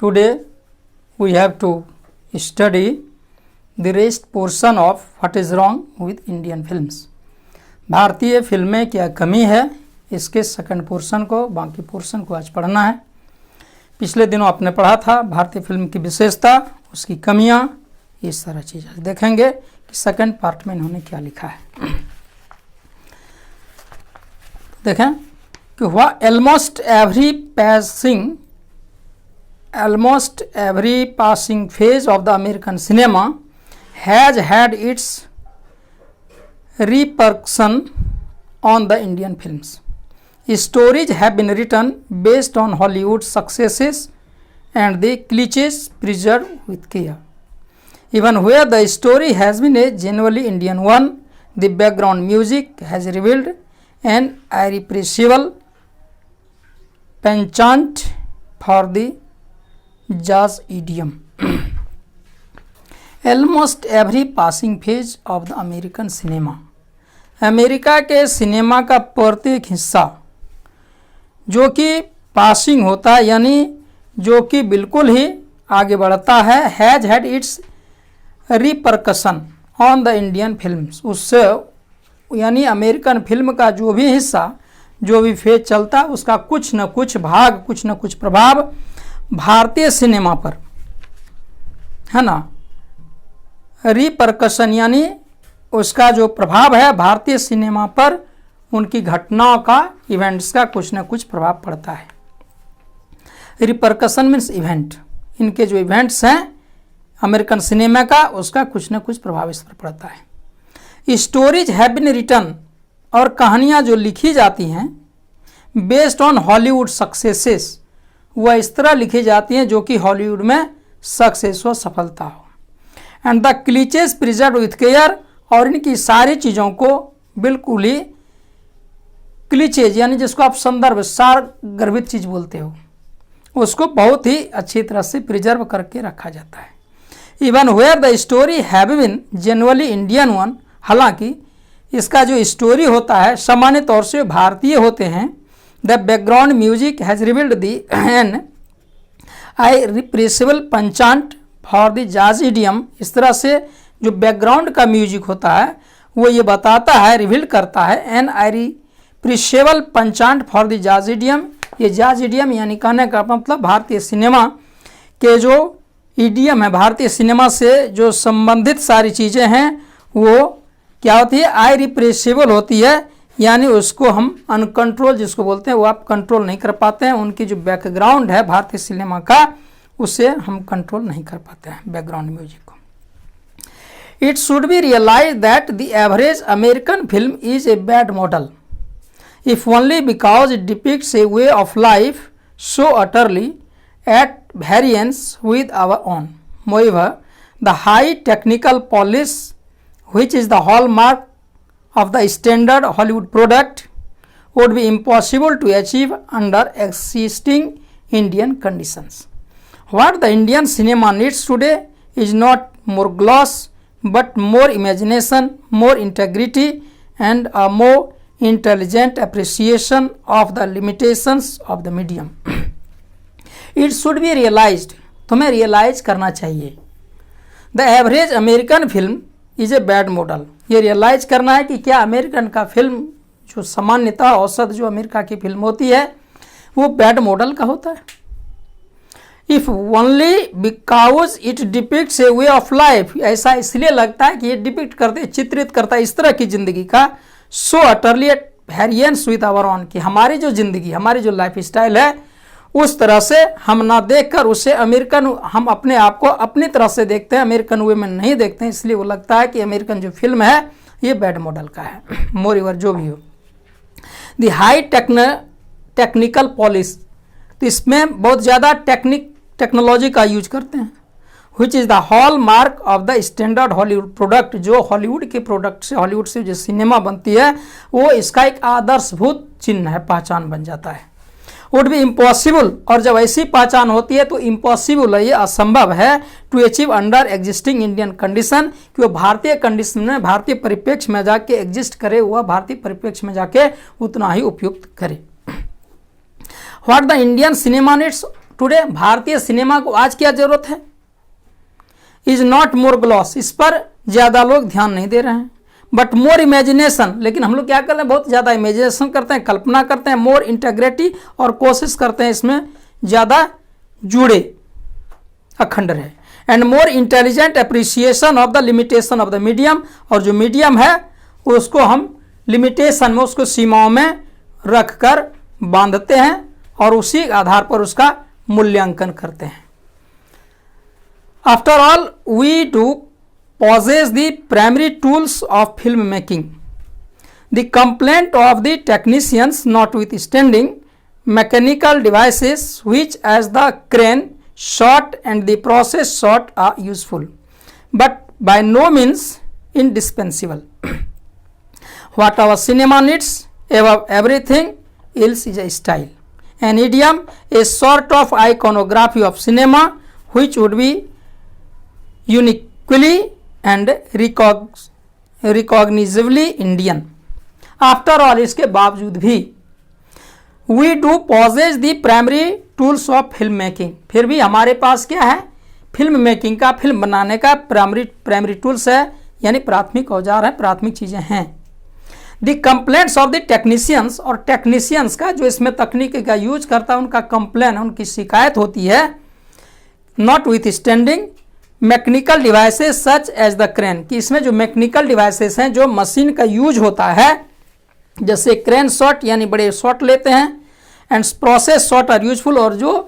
Today we have to study the rest portion of what is wrong with Indian films. भारतीय फिल्में क्या कमी है, इसके सेकंड पोर्शन को, बाकी पोर्शन को आज पढ़ना है। पिछले दिनों आपने पढ़ा था भारतीय फिल्म की विशेषता, उसकी कमियां, ये सारा चीज़ आज देखेंगे कि सेकंड पार्ट में इन्होंने क्या लिखा है। देखें कि वह almost every passing phase of the American cinema has had its repercussion on the Indian films. Stories have been written based on Hollywood successes and the cliches preserved with care. Even where the story has been a genuinely Indian one, the background music has revealed an irrepressible penchant for the jazz idiom. Almost every passing phase of the American cinema, America के cinema का प्रत्येक हिस्सा जो कि passing होता है, यानी जो कि बिल्कुल ही आगे बढ़ता है, has had it's repercussion on the Indian films, उससे यानी अमेरिकन फिल्म का जो भी हिस्सा, जो भी फेज चलता है, उसका कुछ न कुछ भाग, कुछ न कुछ प्रभाव भारतीय सिनेमा पर है ना। रिपरकशन यानी उसका जो प्रभाव है भारतीय सिनेमा पर, उनकी घटनाओं का, इवेंट्स का कुछ न कुछ प्रभाव पड़ता है। रिपरकशन मीन्स इवेंट, इनके जो इवेंट्स हैं अमेरिकन सिनेमा का, उसका कुछ न कुछ प्रभाव इस पर पड़ता है। स्टोरीज हैव बीन रिटन, और कहानियाँ जो लिखी जाती हैं बेस्ड ऑन हॉलीवुड सक्सेसेस, वह इस तरह लिखी जाती हैं जो कि हॉलीवुड में सक्सेस हो, सफलता हो। And the cliches preserve with care, और इनकी सारी चीज़ों को बिल्कुल ही क्लीचेज यानी जिसको आप संदर्भ, सार गर्भित चीज़ बोलते हो, उसको बहुत ही अच्छी तरह से प्रिजर्व करके रखा जाता है। Even where the story have been genuinely Indian one, हालांकि इसका जो स्टोरी होता है सामान्य तौर से भारतीय होते हैं। The background music has revealed the an irrepressible penchant for the jazz idiom, इस तरह से जो बैकग्राउंड का म्यूजिक होता है वो ये बताता है, रिवील करता है, N irrepressible penchant for the jazz idiom. ये जाज इडियम यानी कहने का मतलब भारतीय सिनेमा के जो इडियम है, भारतीय सिनेमा से जो संबंधित सारी चीज़ें हैं वो क्या होती है, इररिप्रेसिबल होती है, यानी उसको हम अनकंट्रोल जिसको बोलते हैं, वो आप कंट्रोल नहीं कर पाते हैं। उनकी जो बैकग्राउंड है भारतीय सिनेमा का, उसे हम कंट्रोल नहीं कर पाते हैं बैकग्राउंड म्यूजिक को। It should be realize that the average American film is a bad model if only because it depicts a way of life so utterly at variance with our own. Moreover, the high technical polish which is the hallmark of the standard Hollywood product would be impossible to achieve under existing Indian conditions. What the Indian cinema needs today is not more gloss but more imagination, more integrity and a more intelligent appreciation of the limitations of the medium. It should be realized, तुम्हें realise करना चाहिए, the average American film is a bad model. ये realise करना है कि क्या American का film जो सामान्यतः औसत जो अमेरिका की फिल्म होती है वो बैड मॉडल का होता है। If only because it depicts a way of life, ऐसा इसलिए लगता है कि ये डिपिक्ट करते, चित्रित करता है इस तरह की जिंदगी का, so utterly variance with our own, कि हमारी जो ज़िंदगी, हमारी जो लाइफ स्टाइल है उस तरह से हम ना देखकर उसे अमेरिकन, हम अपने आप को अपनी तरह से देखते हैं, अमेरिकन वे में नहीं देखते हैं, इसलिए वो लगता है कि अमेरिकन जो फिल्म है ये बैड मॉडल का है। मोर ओवर जो भी हो, द हाई टेक्निकल पॉलिश, तो इसमें बहुत ज़्यादा टेक्नोलॉजी का यूज करते हैं। Which is the hall mark of the standard Hollywood product, जो हॉलीवुड के प्रोडक्ट से, हॉलीवुड से जो सिनेमा बनती है वो इसका एक आदर्शभूत चिन्ह है, पहचान बन जाता है। वुड बी इम्पॉसिबल, और जब ऐसी पहचान होती है तो इम्पॉसिबल है, ये असंभव है, to achieve under existing Indian condition, कि वो भारतीय कंडीशन में, भारतीय परिप्रेक्ष्य में जाके एग्जिस्ट करे, वह भारतीय परिप्रेक्ष्य में जाके उतना ही उपयुक्त करे। What the Indian cinema needs today, भारतीय सिनेमा को आज क्या जरूरत है? इज नॉट मोर ग्लॉस, इस पर ज़्यादा लोग ध्यान नहीं दे रहे हैं, बट मोर इमेजिनेशन, लेकिन हम लोग क्या कर रहे हैं, बहुत ज़्यादा इमेजिनेशन करते हैं, कल्पना करते हैं, मोर इंटेग्रिटी, और कोशिश करते हैं इसमें ज़्यादा जुड़े, अखंड रहे, and more intelligent appreciation of the limitation of the medium, और जो मीडियम है उसको हम लिमिटेशन में, उसको सीमाओं में रख कर बांधते हैं और उसी आधार पर उसका मूल्यांकन करते हैं। After all we do possess the primary tools of film making. The complaint of the technicians notwithstanding mechanical devices which as the crane shot and the process shot are useful, but by no means indispensable. What our cinema needs above everything else is a style, an idiom, a sort of iconography of cinema which would be uniquely and recognizably Indian. After all, इसके बावजूद भी we do possess the primary tools of film making, फिर भी हमारे पास क्या है, film making का, film बनाने का प्राइमरी टूल्स है, यानी प्राथमिक औजार है, प्राथमिक चीज़ें हैं। The complaints of the technicians, और टेक्नीशियंस का जो इसमें तकनीक का यूज करता है उनका कंप्लेन, उनकी शिकायत होती है, notwithstanding mechanical devices such as the crane, कि इसमें जो मैकेनिकल डिवाइसेस हैं, जो मशीन का यूज होता है, जैसे क्रेन शॉट यानी बड़े शॉट लेते हैं, and process shot are useful, और जो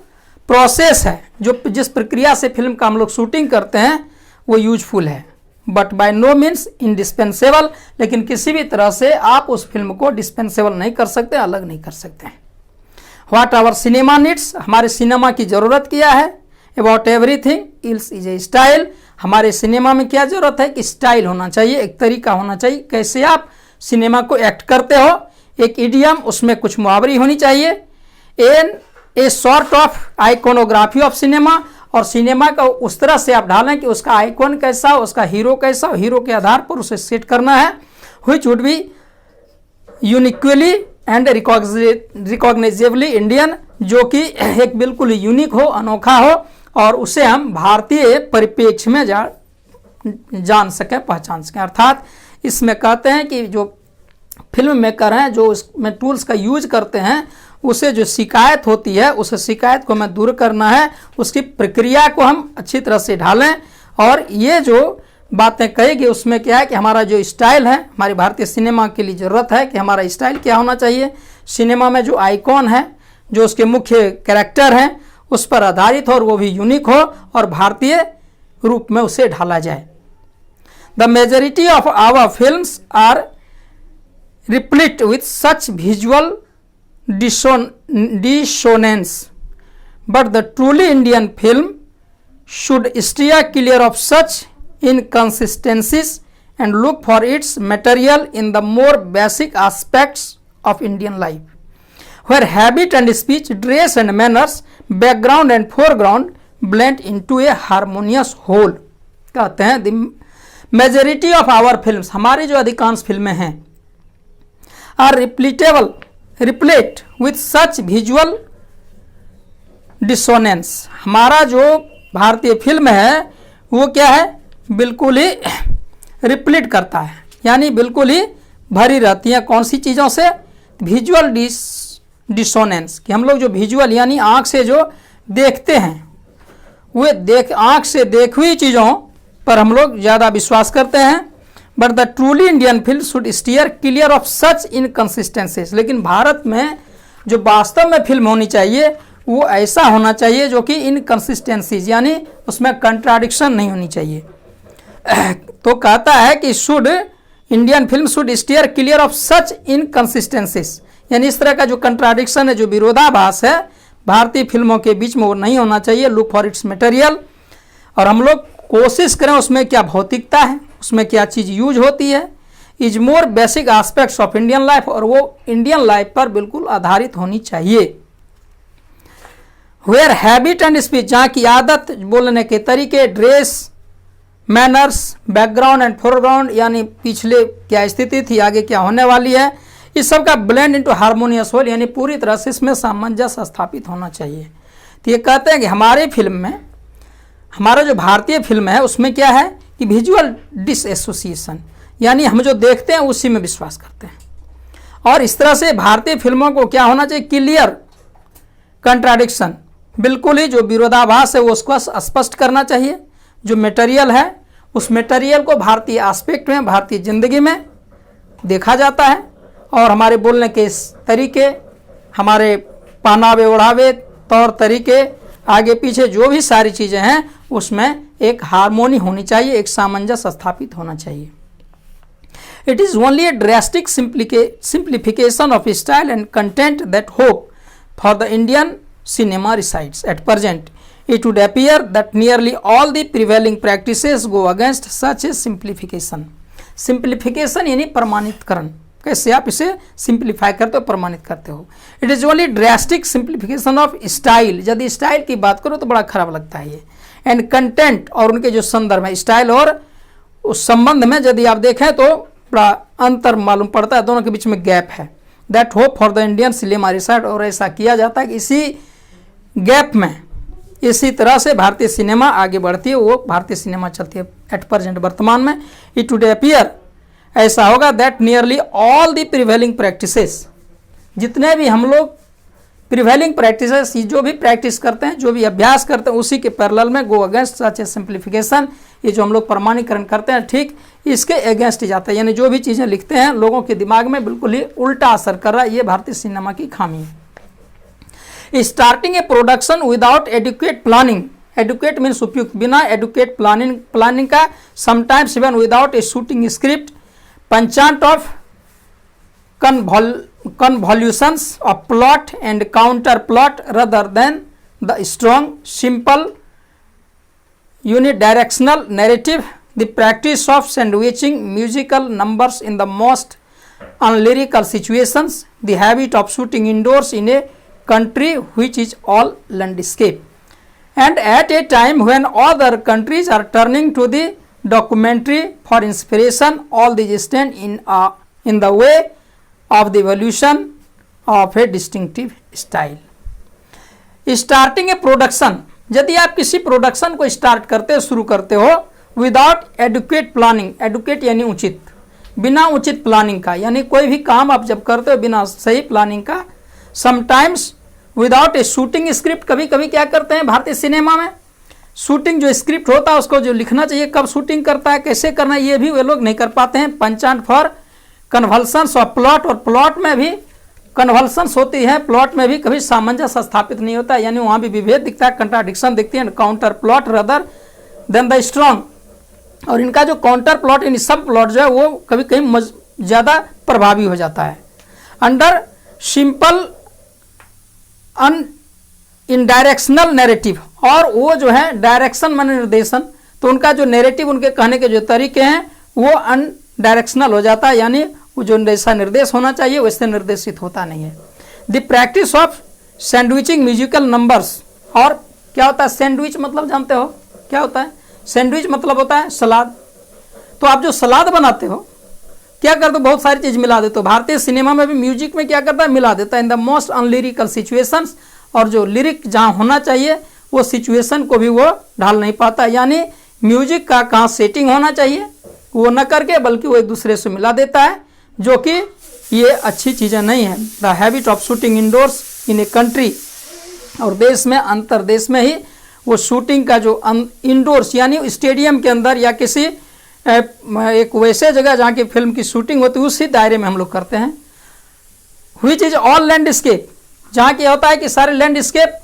प्रोसेस है, जो जिस प्रक्रिया से फिल्म का हम लोग शूटिंग करते हैं वो यूजफुल है, but by no means indispensable, लेकिन किसी भी तरह से आप उस फिल्म को डिस्पेंसेबल नहीं कर सकते, अलग नहीं कर सकते। व्हाट आवर सिनेमा नीड्स, हमारे सिनेमा की ज़रूरत क्या है, about everything ills is a style, हमारे सिनेमा में क्या जरूरत है कि स्टाइल होना चाहिए, एक तरीका होना चाहिए, कैसे आप सिनेमा को एक्ट करते हो, एक इडियम, उसमें कुछ मुहावरी होनी चाहिए, an a sort of iconography of cinema, और सिनेमा का उस तरह से आप ढालें कि उसका आइकॉन कैसा, उसका हीरो कैसा, हीरो के आधार पर उसे सेट करना है, which would be uniquely and recognisably Indian, जो कि एक बिल्कुल यूनिक हो, अनोखा हो, और उसे हम भारतीय परिप्रेक्ष्य में जान सकें, पहचान सकें। अर्थात इसमें कहते हैं कि जो फिल्म मेकर हैं, जो इसमें टूल्स का यूज करते हैं, उसे जो शिकायत होती है, उस शिकायत को हमें दूर करना है, उसकी प्रक्रिया को हम अच्छी तरह से ढालें, और ये जो बातें कहेगी उसमें क्या है कि हमारा जो स्टाइल है, हमारी भारतीय सिनेमा के लिए ज़रूरत है कि हमारा स्टाइल क्या होना चाहिए, सिनेमा में जो आइकॉन है, जो उसके मुख्य कैरेक्टर हैं, उस पर आधारित हो और वो भी यूनिक हो और भारतीय रूप में उसे ढाला जाए। The majority of our films are replete with such visual dissonance, but the truly Indian film should steer clear of such inconsistencies and look for its material in the more basic aspects of Indian life, where habit and speech, dress and manners, background and foreground blend into a harmonious whole. कहते हैं the majority of our films, हमारी जो अधिकांश फिल्में हैं, are replete with such visual dissonance. हमारा जो भारतीय फिल्म है वो क्या है, बिल्कुल ही रिप्लीट करता है, यानी बिल्कुल ही भरी रहती है, कौन सी चीज़ों से, विजुअल डिसोनेंस, कि हम लोग जो विजुअल यानी आँख से जो देखते हैं, वे आँख से देखी हुई चीज़ों पर हम लोग ज़्यादा विश्वास करते हैं, but the truly Indian film should steer clear of such inconsistencies, लेकिन भारत में जो वास्तव में फिल्म होनी चाहिए वो ऐसा होना चाहिए जो कि इनकन्सिस्टेंसीज, यानी उसमें कंट्राडिक्शन नहीं होनी चाहिए। तो कहता है कि should Indian film should steer clear of such inconsistencies, यानी इस तरह का जो कंट्राडिक्शन है, जो विरोधाभास है भारतीय फिल्मों के बीच में, वो नहीं होना चाहिए। लुक फॉर इट्स मटेरियल, और हम लोग कोशिश करें उसमें क्या भौतिकता है, उसमें क्या चीज़ यूज होती है, is more basic aspects of Indian life, और वो इंडियन लाइफ पर बिल्कुल आधारित होनी चाहिए। वेयर हैबिट एंड स्पीच, जहाँ की आदत, बोलने के तरीके, dress, manners, background and foreground, यानी पिछले क्या स्थिति थी, आगे क्या होने वाली है, इस सब का ब्लेंड इनटू हार्मोनियस होल, यानी पूरी तरह से इसमें सामंजस्य स्थापित होना चाहिए। तो ये कहते हैं कि हमारे फिल्म में, हमारा जो भारतीय फिल्म है उसमें क्या है कि विजुअल डिसएसोसिएशन, यानी हम जो देखते हैं उसी में विश्वास करते हैं। और इस तरह से भारतीय फिल्मों को क्या होना चाहिए, क्लियर कंट्राडिक्शन, बिल्कुल ही जो विरोधाभास है वो उसको स्पष्ट करना चाहिए। जो मटेरियल है उस मटेरियल को भारतीय एस्पेक्ट में, भारतीय ज़िंदगी में देखा जाता है, और हमारे बोलने के तरीके, हमारे पहनावे ओढ़ावे, तौर तरीके, आगे पीछे जो भी सारी चीज़ें हैं उसमें एक हार्मोनी होनी चाहिए, एक सामंजस्य स्थापित होना चाहिए। It is only a drastic simplification of style and content that hope for the Indian cinema resides. At present, it would appear that nearly all the prevailing practices go against such a simplification. Simplification यानी प्रमाणितकरण, कैसे आप इसे simplify करते हो, प्रमाणित करते हो। It is only drastic simplification of style, यदि स्टाइल की बात करो तो बड़ा खराब लगता है ये, एंड कंटेंट, और उनके जो संदर्भ है, स्टाइल और उस संबंध में यदि आप देखें तो बड़ा अंतर मालूम पड़ता है, दोनों के बीच में गैप है। That hope for the Indian cinema reside, और ऐसा किया जाता है कि इसी गैप में, इसी तरह से भारतीय सिनेमा आगे बढ़ती है, वो भारतीय सिनेमा चलती है एट प्रेजेंट, वर्तमान में। इट वुड अपीयर, ऐसा होगा, that nearly all the prevailing practices, जितने भी हम लोग प्रिवेलिंग प्रैक्टिसेस, जो भी प्रैक्टिस करते हैं, जो भी अभ्यास करते हैं, उसी के पैरेलल में गो अगेंस्ट सच ए सिंप्लीफिकेशन, ये जो हम लोग प्रमाणीकरण करते हैं ठीक इसके अगेंस्ट जाता है, यानी जो भी चीज़ें लिखते हैं लोगों के दिमाग में बिल्कुल ही उल्टा असर कर रहा है, ये भारतीय सिनेमा की खामी है। Starting a production without adequate planning, adequate means उपयुक्त, बिना एडुकेट प्लानिंग का, sometimes even without a shooting script, penchant of convolutions of plot and counter plot rather than the strong, simple, unidirectional narrative, the practice of sandwiching musical numbers in the most unlyrical situations, the habit of shooting indoors in a country which is all landscape, and at a time when other countries are turning to the documentary for inspiration, all these stand in the way of the evolution of a distinctive style. Starting a production, यदि आप किसी production को start करते हो, शुरू करते हो, without adequate planning, educate यानी उचित, बिना उचित प्लानिंग का, यानी कोई भी काम आप जब करते हो बिना सही प्लानिंग का, sometimes without a shooting script, कभी कभी क्या करते हैं भारतीय सिनेमा में, शूटिंग जो स्क्रिप्ट होता है उसको जो लिखना चाहिए, कब शूटिंग करता है, कैसे करना है, ये भी वे लोग नहीं कर पाते हैं। पंचांट फॉर कन्वल्सन्स ऑफ प्लॉट, और प्लॉट में भी कन्वल्सन्स होती है, प्लॉट में भी कभी सामंजस्य स्थापित नहीं होता, यानी वहाँ भी विभेद दिखता है, कंट्राडिक्शन दिखती है। Counter plot rather than the strong, और इनका जो काउंटर प्लॉट, इन सब प्लॉट जो है वो कभी कहीं ज़्यादा प्रभावी हो जाता है। अंडर सिंपल इनडायरेक्शनल नैरेटिव, और वो जो है डायरेक्शन माने निर्देशन, तो उनका जो नैरेटिव, उनके कहने के जो तरीके हैं वो अनडायरेक्शनल हो जाता है, यानी वो जो जैसा निर्देश होना चाहिए वैसे निर्देशित होता नहीं है। The practice of sandwiching musical numbers, और क्या होता है सैंडविच मतलब जानते हो क्या होता है? सैंडविच मतलब होता है सलाद। तो आप जो सलाद बनाते हो क्या करते हो, बहुत सारी चीज़ मिला देते हो। भारतीय सिनेमा में भी म्यूजिक में क्या करता है, मिला देता है इन द मोस्ट अनलिरिकल सिचुएशंस, और जो लिरिक जहाँ होना चाहिए वो सिचुएशन को भी वो ढाल नहीं पाता, यानी म्यूजिक का कहाँ सेटिंग होना चाहिए वो न करके बल्कि वो एक दूसरे से मिला देता है, जो कि ये अच्छी चीज़ें नहीं है। The habit of shooting indoors in a country, और देश में अंतरदेश में ही वो शूटिंग का जो इंडोर्स यानी स्टेडियम के अंदर या किसी एक वैसे जगह जहाँ की फिल्म की शूटिंग होती है उसी दायरे में हम लोग करते हैं। व्हिच इज ऑल लैंडस्केप, जहाँ की होता है कि सारे लैंडस्केप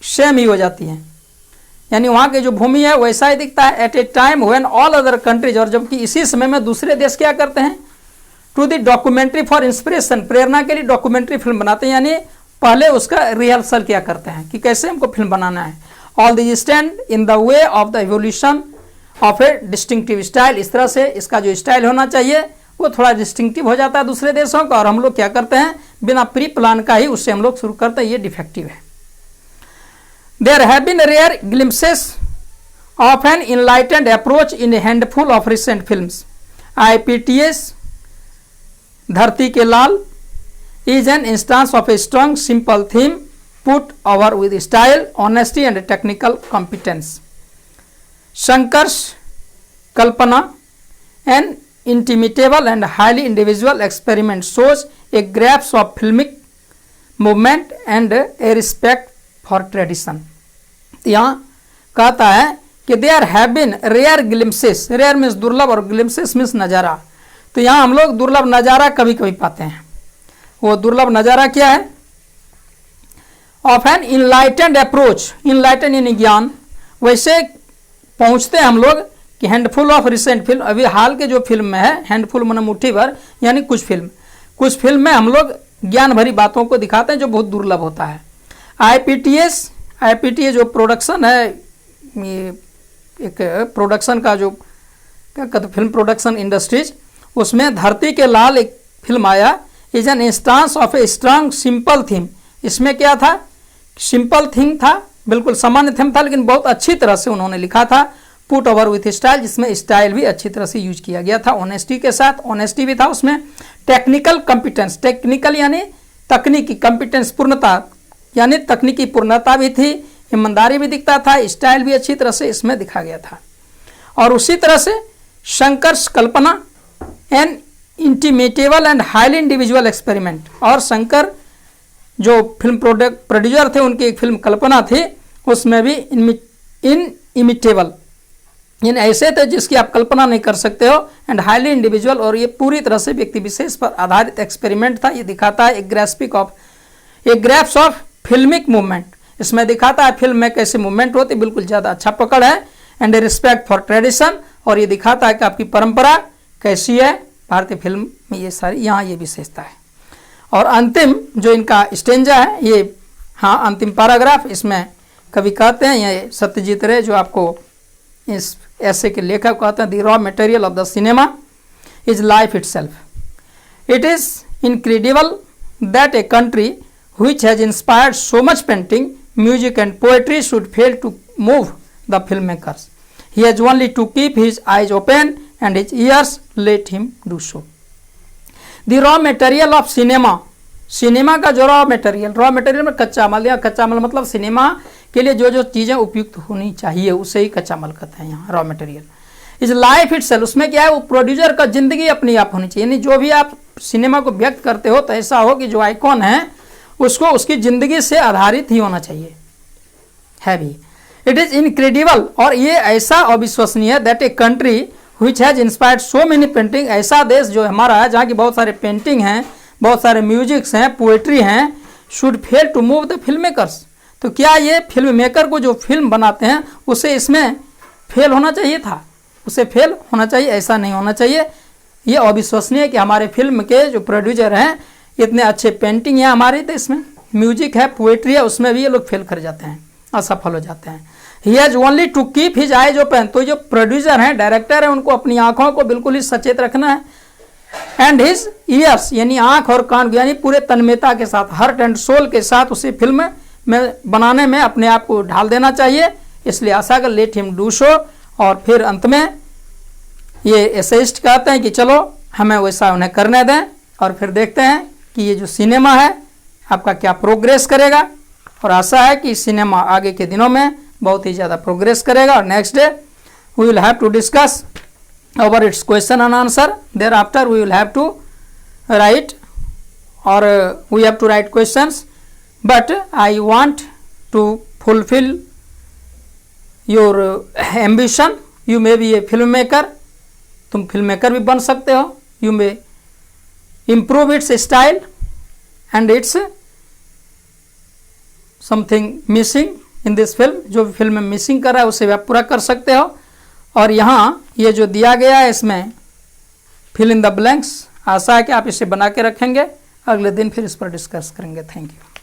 सेम ही हो जाती हैं, यानी वहाँ की जो भूमि है वैसा ही दिखता है। At a time when all other countries, और जबकि इसी समय में दूसरे देश क्या करते हैं, to the documentary for inspiration, प्रेरणा के लिए डॉक्यूमेंट्री फिल्म बनाते हैं, यानी पहले उसका रिहर्सल क्या करते हैं कि कैसे हमको फिल्म बनाना है। All this stand in the way of the evolution of A distinctive style, इस तरह से इसका जो स्टाइल होना चाहिए वो थोड़ा डिस्टिंक्टिव हो जाता है दूसरे देशों का, और हम लोग क्या करते हैं बिना प्री प्लान का ही उससे हम लोग शुरू करते हैं, ये डिफेक्टिव है। There have been rare glimpses of an enlightened approach in a handful of recent films. IPTS Dharti Ke Lal is an instance of a strong simple theme put over with style, honesty and technical competence. Shankar's Kalpana, an inimitable and highly individual experiment, shows a grasp of filmic movement and a respect for tradition. यहाँ कहता है कि there have been rare glimpses, rare means दुर्लभ और glimpses means नज़ारा। तो यहाँ हम लोग दुर्लभ नज़ारा कभी कभी पाते हैं। वो दुर्लभ नज़ारा क्या है? Of an enlightened approach, enlightened यानी ज्ञान, वैसे पहुँचते हैं हम लोग कि हैंडफुल ऑफ रिसेंट फिल्म, अभी हाल के जो फिल्म में है, हैंडफुल मन मुट्ठी भर यानी कुछ फिल्म में हम लोग ज्ञान भरी बातों को दिखाते हैं जो बहुत दुर्लभ होता है। आईपीटीएस जो प्रोडक्शन है, ये एक प्रोडक्शन का जो क्या कहते फिल्म प्रोडक्शन इंडस्ट्रीज, उसमें धरती के लाल एक फिल्म आया, is an instance of a strong simple theme. इसमें क्या था? सिंपल थीम था, बिल्कुल सामान्य थीम था, लेकिन बहुत अच्छी तरह से उन्होंने लिखा था। पुट ओवर विथ स्टाइल, जिसमें स्टाइल भी अच्छी तरह से यूज किया गया था, ऑनेस्टी के साथ, ऑनेस्टी भी था उसमें। टेक्निकल कॉम्पिटेंस, टेक्निकल यानी तकनीकी, कॉम्पिटेंस पूर्णता यानी तकनीकी पूर्णता भी थी, ईमानदारी भी दिखता था, स्टाइल भी अच्छी तरह से इसमें दिखा गया था। और उसी तरह से Shankar's Kalpana, an inimitable and highly individual experiment, और शंकर जो फिल्म प्रोड्यूसर थे, उनकी एक फिल्म कल्पना थी, उसमें भी इनइमिटेबल यानी ऐसे थे जिसकी आप कल्पना नहीं कर सकते हो, एंड हाईली इंडिविजुअल, और ये पूरी तरह से व्यक्ति विशेष पर आधारित एक्सपेरिमेंट था। ये दिखाता है एक ग्राफ्स ऑफ फिल्मिक मूवमेंट, इसमें दिखाता है फिल्म में कैसे मूवमेंट होती, बिल्कुल ज़्यादा अच्छा पकड़ है, एंड रिस्पेक्ट फॉर ट्रेडिशन, और ये दिखाता है कि आपकी परंपरा कैसी है भारतीय फिल्म में, ये सारी यहाँ ये विशेषता है। और अंतिम जो इनका स्टेंजा है, ये हाँ अंतिम पैराग्राफ, इसमें कवि कहते हैं, ये सत्यजीत रे जो आपको इस ऐसे के लेखक कहते हैं, the raw material of the cinema is life itself. It is incredible that a country which has inspired so much painting, music and poetry should fail to move the filmmakers. He has only to keep his eyes open and his ears let him do so. The raw material of cinema, cinema का जो raw material में कच्चा माल, या कच्चा माल मतलब cinema के लिए जो जो चीज़ें उपयुक्त होनी चाहिए उसे ही कच्चा माल कहते हैं यहाँ, raw material. Is life itself, उसमें क्या है, वो प्रोड्यूसर का जिंदगी अपनी आप होनी चाहिए, यानी जो भी आप सिनेमा को व्यक्त करते हो तो ऐसा हो कि जो आइकॉन है उसको उसकी जिंदगी से आधारित ही होना चाहिए, है भी। इट इज इनक्रेडिबल, और ये ऐसा अविश्वसनीय है, that a country which has inspired so many painting, ऐसा देश जो हमारा है जहाँ की बहुत सारे पेंटिंग हैं, बहुत सारे म्यूजिक्स हैं, पोएट्री हैं, should fail to move the film makers. तो क्या ये फिल्म मेकर को जो फिल्म बनाते हैं उसे इसमें फेल होना चाहिए था, उसे फेल होना चाहिए, ऐसा नहीं होना चाहिए। ये अविश्वसनीय कि हमारे फिल्म के जो प्रोड्यूसर हैं, इतने अच्छे पेंटिंग है हमारी, तो इसमें म्यूजिक है, पोएट्री है, उसमें भी ये लोग फेल कर जाते हैं, असफल हो जाते हैं। He has only to keep his eyes open, तो जो प्रोड्यूसर हैं, डायरेक्टर हैं, उनको अपनी आंखों को बिल्कुल ही सचेत रखना है, एंड हिज ईयर्स यानी आंख और कान यानी पूरे तन्मयता के साथ, हार्ट एंड सोल के साथ उसे फिल्म में बनाने में अपने आप को ढाल देना चाहिए। इसलिए आशा कर लेट हिम डू शो। और फिर अंत में ये एसेइस्ट कहते हैं कि चलो हमें वैसा उन्हें करने दें, और फिर देखते हैं कि ये जो सिनेमा है आपका क्या प्रोग्रेस करेगा, और आशा है कि सिनेमा आगे के दिनों में बहुत ही ज़्यादा प्रोग्रेस करेगा। और next day we will have to discuss over its question and answer, thereafter we will have to write, और we have to write questions, but I want to fulfil your ambition. You may be a film maker, तुम film maker भी बन सकते हो। You may improve its style and its something missing in this film, जो film में missing कर रहा है उसे आप पूरा कर सकते हो। और यहाँ ये जो दिया गया है इसमें फिल इन द ब्लैंक्स, आशा है कि आप इसे बना के रखेंगे, अगले दिन फिर इस पर डिस्कस करेंगे। Thank you.